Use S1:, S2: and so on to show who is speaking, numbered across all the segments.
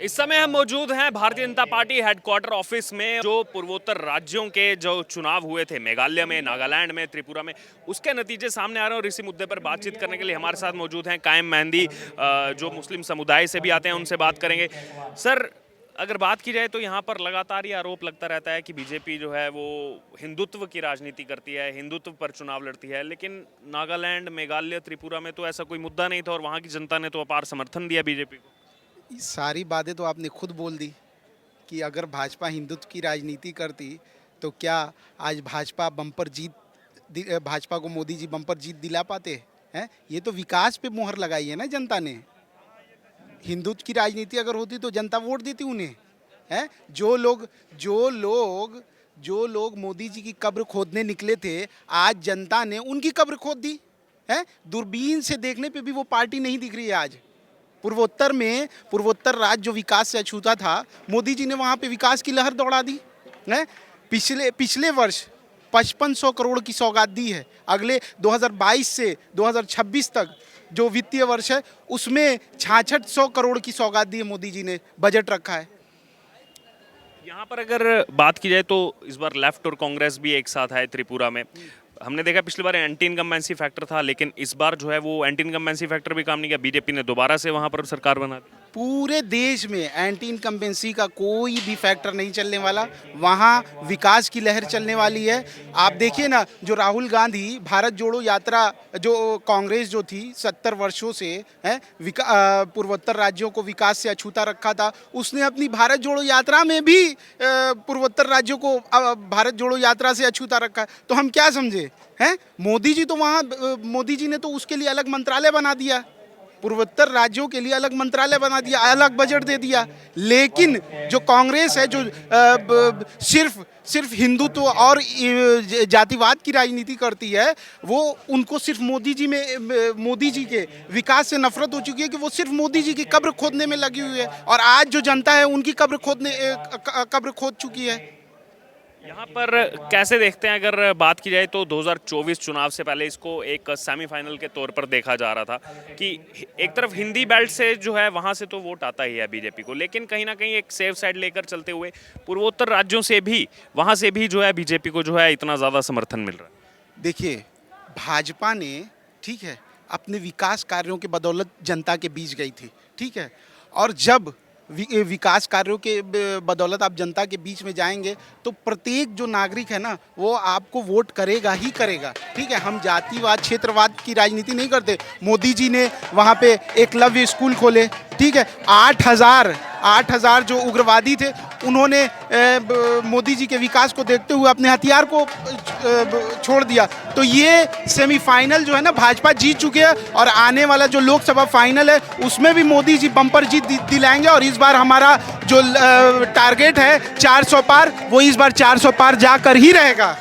S1: इस समय हम मौजूद हैं Bharatiya Janata party headquarter office में। जो पूर्वोत्तर राज्यों के जो चुनाव हुए थे, मेघालय में, नागालैंड में, त्रिपुरा में, उसके नतीजे सामने आ रहे हैं और इसी मुद्दे पर बातचीत करने के लिए हमारे साथ मौजूद हैं कायम मेहंदी, जो मुस्लिम समुदाय से भी आते हैं, उनसे बात करेंगे। सर, अगर बात की जाए तो यहाँ पर लगातार ये आरोप लगता रहता है कि बीजेपी जो है वो हिंदुत्व की राजनीति करती है, हिंदुत्व पर चुनाव लड़ती है, लेकिन नागालैंड, मेघालय, त्रिपुरा में तो ऐसा कोई मुद्दा नहीं था और वहाँ की जनता ने तो अपार समर्थन दिया बीजेपी को।
S2: सारी बातें तो आपने खुद बोल दी कि अगर भाजपा हिंदुत्व की राजनीति करती तो क्या आज भाजपा को मोदी जी बम्पर जीत दिला पाते हैं। ये तो विकास पे मोहर लगाई है ना जनता ने। हिंदुत्व की राजनीति अगर होती तो जनता वोट देती उन्हें। हैं जो लोग मोदी जी की कब्र खोदने निकले थे, आज जनता ने उनकी कब्र खोद दी है। दूरबीन से देखने पे भी वो पार्टी नहीं दिख रही है आज। पूर्वोत्तर राज्य जो विकास से अछूता था, मोदी जी ने वहाँ पे विकास की लहर दौड़ा दी है। पिछले वर्ष 5500 करोड़ की सौगात दी है। अगले 2022 से 2026 तक जो वित्तीय वर्ष है उसमें 6600 करोड़ की सौगात दी है। मोदी जी ने बजट रखा है।
S1: यहाँ पर अगर बात की जाए तो इस बार लेफ्ट और कांग्रेस भी एक साथ आए त्रिपुरा में। हमने देखा पिछली बार एंटी इनकम्बेंसी फैक्टर था, लेकिन इस बार जो है वो एंटी इनकम्बेंसी फैक्टर भी काम नहीं किया। बीजेपी ने दोबारा से वहां पर सरकार बना दी।
S2: पूरे देश में एंटी इनकम्बेंसी का कोई भी फैक्टर नहीं चलने वाला। वहाँ विकास की लहर चलने वाली है। आप देखिए ना, जो राहुल गांधी भारत जोड़ो यात्रा, जो कांग्रेस जो थी 70 वर्षों से है पूर्वोत्तर राज्यों को विकास से अछूता रखा था, उसने अपनी भारत जोड़ो यात्रा में भी पूर्वोत्तर राज्यों को भारत जोड़ो यात्रा से अछूता रखा। तो हम क्या समझे हैं? मोदी जी ने तो उसके लिए अलग मंत्रालय बना दिया, पूर्वोत्तर राज्यों के लिए अलग मंत्रालय बना दिया, अलग बजट दे दिया। लेकिन जो कांग्रेस है, जो सिर्फ हिंदुत्व और जातिवाद की राजनीति करती है, वो उनको सिर्फ मोदी जी के विकास से नफरत हो चुकी है कि वो सिर्फ मोदी जी की कब्र खोदने में लगी हुई है। और आज जो जनता है उनकी कब्र खोद चुकी है।
S1: यहाँ पर कैसे देखते हैं, अगर बात की जाए तो 2024 चुनाव से पहले इसको एक सेमीफाइनल के तौर पर देखा जा रहा था कि एक तरफ हिंदी बेल्ट से जो है वहाँ से तो वोट आता ही है बीजेपी को, लेकिन कहीं ना कहीं एक सेफ साइड लेकर चलते हुए पूर्वोत्तर राज्यों से भी, वहाँ से भी जो है बीजेपी को जो है इतना ज़्यादा समर्थन मिल रहा है।
S2: देखिए, भाजपा ने ठीक है अपने विकास कार्यों के बदौलत जनता के बीच गई थी, ठीक है। और जब विकास कार्यों के बदौलत आप जनता के बीच में जाएंगे तो प्रत्येक जो नागरिक है ना, वो आपको वोट करेगा ही करेगा, ठीक है। हम जातिवाद, क्षेत्रवाद की राजनीति नहीं करते। मोदी जी ने वहाँ पे एकलव्य स्कूल खोले, ठीक है। 8,000 जो उग्रवादी थे, उन्होंने मोदी जी के विकास को देखते हुए अपने हथियार को छोड़ दिया। तो ये सेमीफाइनल जो है ना, भाजपा जीत चुके हैं और आने वाला जो लोकसभा फाइनल है उसमें भी मोदी जी बम्पर जीत दिलाएंगे। और इस बार हमारा जो टारगेट है 400 पार, वो इस बार 400 पार जाकर ही रहेगा।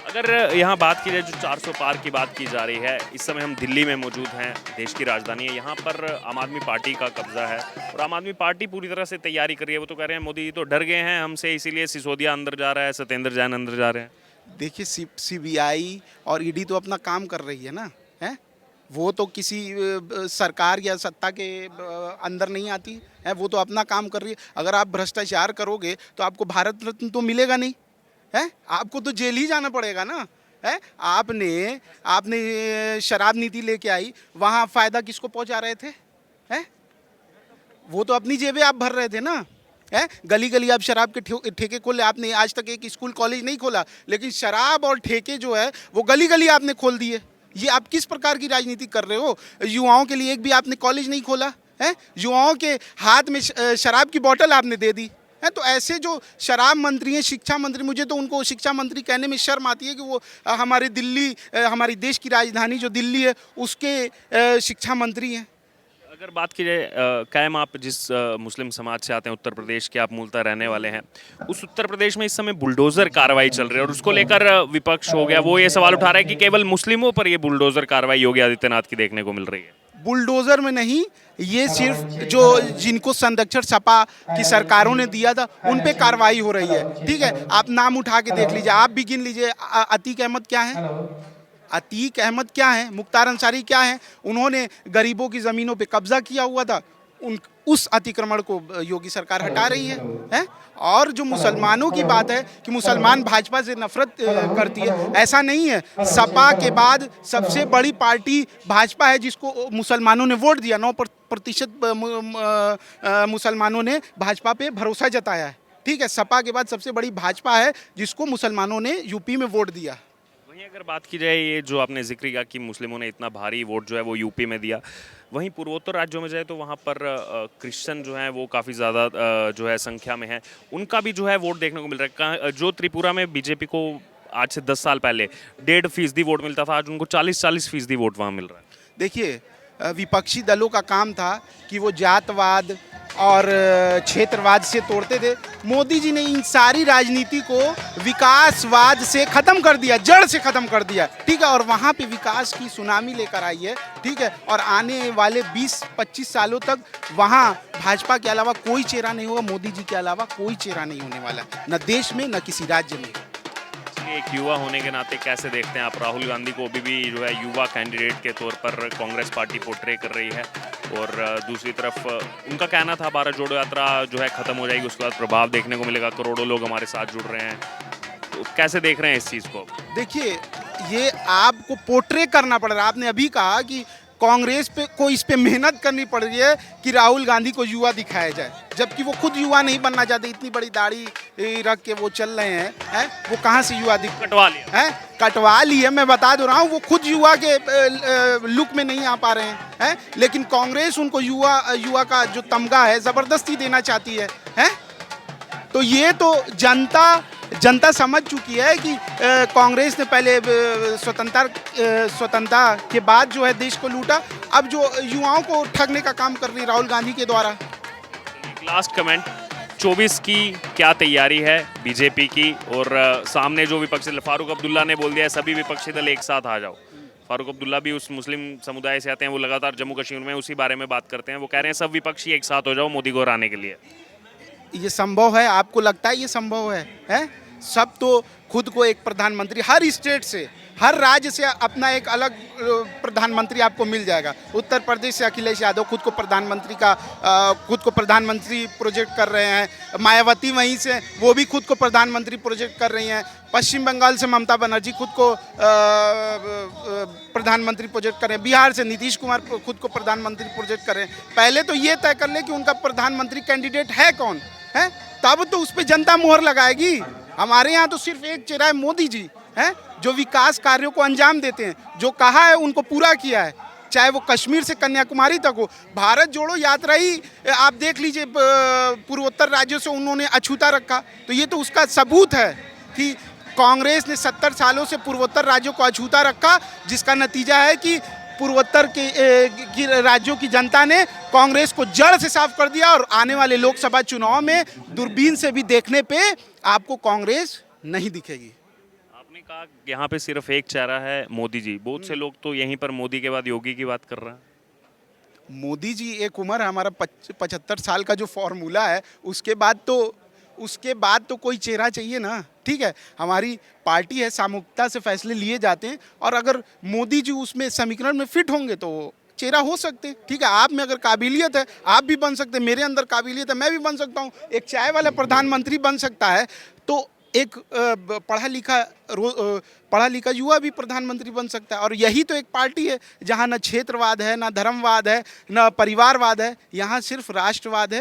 S1: अगर यहाँ बात की जाए, जो 400 पार की बात की जा रही है, इस समय हम दिल्ली में मौजूद हैं, देश की राजधानी है। यहाँ पर आम आदमी पार्टी का कब्जा है और आम आदमी पार्टी पूरी तरह से तैयारी कर रही है। वो तो कह रहे हैं मोदी जी तो डर गए हैं हमसे, इसीलिए सिसोदिया अंदर जा रहा है, सत्येंद्र जैन अंदर जा रहे हैं।
S2: देखिए, सीबीआई और ईडी तो अपना काम कर रही है ना, है। वो तो किसी सरकार या सत्ता के अंदर नहीं आती है, वो तो अपना काम कर रही है। अगर आप भ्रष्टाचार करोगे तो आपको भारत रत्न तो मिलेगा नहीं है, आपको तो जेल ही जाना पड़ेगा ना, है। आपने शराब नीति लेके आई, वहाँ फ़ायदा किसको पहुँचा रहे थे, है? वो तो अपनी जेबें आप भर रहे थे ना, है। गली गली आप शराब के ठेके खोले। आपने आज तक एक स्कूल कॉलेज नहीं खोला, लेकिन शराब और ठेके जो है वो गली गली आपने खोल दिए। ये आप किस प्रकार की राजनीति कर रहे हो? युवाओं के लिए एक भी आपने कॉलेज नहीं खोला है। युवाओं के हाथ में शराब की बोतल आपने दे दी है। तो ऐसे जो शराब मंत्री हैं, शिक्षा मंत्री, मुझे तो उनको शिक्षा मंत्री कहने में शर्म आती है कि वो हमारी देश की राजधानी जो दिल्ली है उसके शिक्षा मंत्री हैं।
S1: अगर बात की जाए, कायम आप जिस मुस्लिम समाज से आते हैं, उत्तर प्रदेश के आप मूलतः रहने वाले हैं, उस उत्तर प्रदेश में इस समय बुलडोजर कार्रवाई चल रही है और उसको लेकर विपक्ष हो गया, वो ये सवाल उठा रहा है कि केवल मुस्लिमों पर ये बुलडोजर कार्रवाई योगी आदित्यनाथ की देखने को मिल रही है।
S2: बुलडोजर में नहीं, ये सिर्फ जो जिनको संरक्षण सपा की सरकारों ने दिया था उन पे कार्रवाई हो रही है, ठीक है। आप नाम उठा के देख लीजिए, आप भी गिन लीजिए। अतीक अहमद क्या है? अतीक अहमद क्या है? मुख्तार अंसारी क्या है? उन्होंने गरीबों की ज़मीनों पे कब्जा किया हुआ था। उस अतिक्रमण को योगी सरकार हटा रही है? और जो मुसलमानों की बात है कि मुसलमान भाजपा से नफरत करती है, ऐसा नहीं है। सपा के बाद सबसे बड़ी पार्टी भाजपा है, जिसको मुसलमानों ने वोट दिया। 9% मुसलमानों ने भाजपा पे भरोसा जताया है। ठीक है, सपा के बाद सबसे बड़ी भाजपा है, जिसको मुसलमानों ने यूपी में वोट दिया।
S1: वहीं अगर बात की जाए, ये जो आपने जिक्र किया कि मुस्लिमों ने इतना भारी वोट जो है वो यूपी में दिया, वहीं पूर्वोत्तर राज्यों में जाए तो वहाँ पर क्रिश्चियन जो हैं वो काफ़ी ज़्यादा जो है संख्या में है, उनका भी जो है वोट देखने को मिल रहा है। जो त्रिपुरा में बीजेपी को आज से 10 साल पहले 1.5% वोट मिलता था, आज उनको 40% वोट वहाँ मिल रहा है।
S2: देखिए, विपक्षी दलों का काम था कि वो जातवाद और क्षेत्रवाद से तोड़ते थे। मोदी जी ने इन सारी राजनीति को विकासवाद से ख़त्म कर दिया, जड़ से ख़त्म कर दिया। ठीक है, और वहाँ पे विकास की सुनामी लेकर आई है। ठीक है, और आने वाले 20-25 सालों तक वहाँ भाजपा के अलावा कोई चेहरा नहीं होगा, मोदी जी के अलावा कोई चेहरा नहीं होने वाला, न देश में न किसी राज्य में।
S1: एक युवा होने के नाते कैसे देखते हैं आप राहुल गांधी को? अभी भी जो है युवा कैंडिडेट के तौर पर कांग्रेस पार्टी पोर्ट्रे कर रही है, और दूसरी तरफ उनका कहना था भारत जोड़ो यात्रा जो है खत्म हो जाएगी, उसके बाद प्रभाव देखने को मिलेगा, करोड़ों लोग हमारे साथ जुड़ रहे हैं। तो कैसे देख रहे हैं इस चीज़ को?
S2: देखिए, ये आपको पोर्ट्रे करना पड़ रहा है। आपने अभी कहा कि कांग्रेस पे को इस पे मेहनत करनी पड़ रही है कि राहुल गांधी को युवा दिखाया जाए, जबकि वो खुद युवा नहीं बनना चाहते। इतनी बड़ी दाढ़ी रख के वो चल रहे हैं, वो कहाँ से युवा
S1: कटवा लिया
S2: है? कटवा ली है, मैं बता दे रहा हूँ। वो खुद युवा के लुक में नहीं आ पा रहे हैं, लेकिन कांग्रेस उनको युवा का जो तमगा है ज़बरदस्ती देना चाहती है? तो ये तो जनता समझ चुकी है कि कांग्रेस ने पहले स्वतंत्रता के बाद जो है देश को लूटा, अब जो युवाओं को ठगने का काम कर रही राहुल गांधी के द्वारा।
S1: लास्ट कमेंट, 24 की क्या तैयारी है बीजेपी की? और सामने जो विपक्षी दल फारूक अब्दुल्ला ने बोल दिया है सभी विपक्षी दल एक साथ आ जाओ। फारूक अब्दुल्ला भी उस मुस्लिम समुदाय से आते हैं, वो लगातार जम्मू कश्मीर में उसी बारे में बात करते हैं। वो कह रहे हैं सब विपक्षी एक साथ हो जाओ मोदी को हराने के लिए।
S2: ये संभव है? आपको लगता है ये संभव है? सब तो खुद को एक प्रधानमंत्री, हर स्टेट से, हर राज्य से अपना एक अलग प्रधानमंत्री आपको मिल जाएगा। उत्तर प्रदेश से अखिलेश यादव खुद को प्रधानमंत्री प्रोजेक्ट कर रहे हैं। मायावती वहीं से, वो भी खुद को प्रधानमंत्री प्रोजेक्ट कर रही हैं। पश्चिम बंगाल से ममता बनर्जी खुद को प्रधानमंत्री प्रोजेक्ट कर रहे हैं। बिहार से नीतीश कुमार खुद को प्रधानमंत्री प्रोजेक्ट कर रहे हैं। पहले तो ये तय कर ले कि उनका प्रधानमंत्री कैंडिडेट है कौन है, तब तो उस पर जनता मोहर लगाएगी। हमारे यहाँ तो सिर्फ एक चेहरा है, मोदी जी हैं, जो विकास कार्यों को अंजाम देते हैं, जो कहा है उनको पूरा किया है, चाहे वो कश्मीर से कन्याकुमारी तक हो। भारत जोड़ो यात्रा ही आप देख लीजिए, पूर्वोत्तर राज्यों से उन्होंने अछूता रखा। तो ये तो उसका सबूत है कि कांग्रेस ने 70 सालों से पूर्वोत्तर राज्यों को अछूता रखा, जिसका नतीजा है कि पूर्वोत्तर के राज्यों की जनता ने कांग्रेस को जड़ से साफ कर दिया। और आने वाले लोकसभा चुनाव में दूरबीन से भी देखने पे आपको कांग्रेस नहीं दिखेगी।
S1: आपने कहा यहाँ पे सिर्फ एक चेहरा है, मोदी जी। बहुत से लोग तो यहीं पर मोदी के बाद योगी की बात कर रहे हैं।
S2: मोदी जी एक उम्र है, हमारा 75 साल का जो फॉर्मूला है, उसके बाद तो कोई चेहरा चाहिए ना। ठीक है, हमारी पार्टी है, सामूहिकता से फैसले लिए जाते हैं, और अगर मोदी जी उसमें समीकरण में फिट होंगे तो चेहरा हो सकते हैं। ठीक है, आप में अगर काबिलियत है आप भी बन सकते हैं, मेरे अंदर काबिलियत है मैं भी बन सकता हूँ। एक चाय वाला प्रधानमंत्री बन सकता है, तो एक पढ़ा लिखा युवा भी प्रधानमंत्री बन सकता है। और यही तो एक पार्टी है जहाँ न क्षेत्रवाद है, न धर्मवाद है, न परिवारवाद है। यहाँ सिर्फ राष्ट्रवाद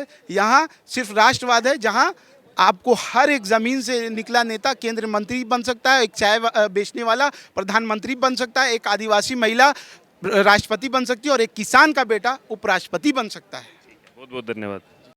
S2: है, जहाँ आपको हर एक ज़मीन से निकला नेता केंद्रीय मंत्री बन सकता है, एक चाय बेचने वाला प्रधानमंत्री बन सकता है, एक आदिवासी महिला राष्ट्रपति बन सकती है, और एक किसान का बेटा उपराष्ट्रपति बन सकता है।
S1: बहुत बहुत धन्यवाद।